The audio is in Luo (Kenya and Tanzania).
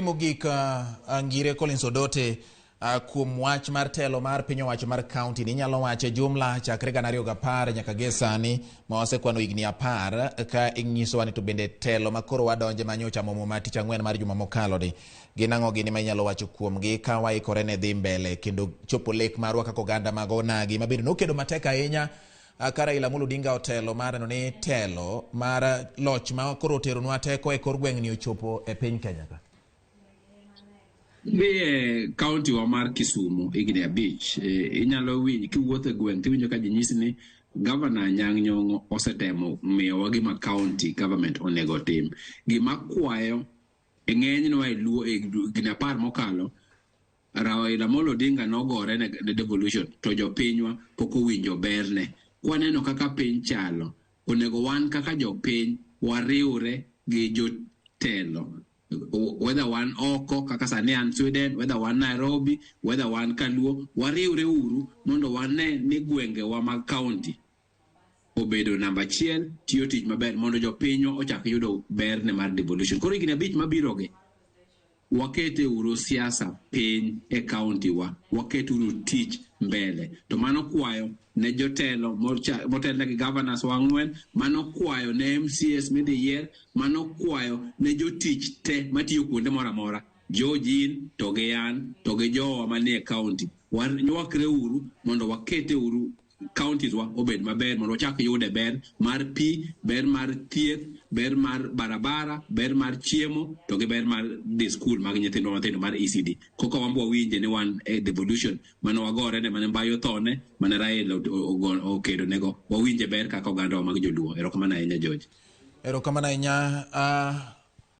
Mogik ngire Collins Odote kuom wach mar telo mar piny owacho mar county ni nyalo wache jumla chakre 2010 nyaka ge sani ma wasekwano higni 10 ka inyiso ni to bende telo makoro wadonje manyocha momo ma tich ang'wen mar juma mokalo ni gin ang'o gini ma inyalo wacho kuom gi ka waikore ne dhi mbele kendo chopo lek marwa kaka oganda mag onagi mabende nokedo matek ahinya ka Raila Odinga otelo mar ni telo mar loch ma koro oteronwa teko e kor gweng'ni ochopo e piny Kenya ka. County wa mar Kisumu igni abich inyalo winj kiwuotho e gweng' tiwinjo ka jinyisi ni Governor Nyang' Nyong'o osetemo miyowa gima county government onego tim. Gima kwayo ng'enyno e luo igni 10 mokalo Raila Odinga nogore ne devolution to jopinywa pok owinjo berne. Waneno kaka piny chalo onego wan kaka jopiny wariwre gi jotelo, whether one oko kaka sani an Sweden, whether one Nairobi, whether one Kaluo, wariwre uru mondo wane ni gwenge wa mag county obedo namba 1 tiyo tich maber mondo jopinyo ochak yudo berne mar devolution. Koro higni 5 mabiroge wakete uru siasa piny e county wa, wakete uru tich mbele. To mano kwayo ne jotelo motelne gi governors wa 4, mano kwayo ne MCS midiyier, mano kwayo ne jotich te matiyo kuonde mora mora, Jojin to gi an to gi jowa manie county. Nywakre uru mondo wakete uru counties wa obed maber mondo wachak yude ber mar pi, ber mar thieth, ber mar barabara, ber mar chiemo to gi ber mar the school mag nyithindo mathindo mar ECD. Koko wambo winje ni wan devolution mano wagore ne mane mbayo thone mane Raila okedo nego wawinje ber kaka oganda mag Jo-Luo. Erokamano ahinya George. Erokamano ahinya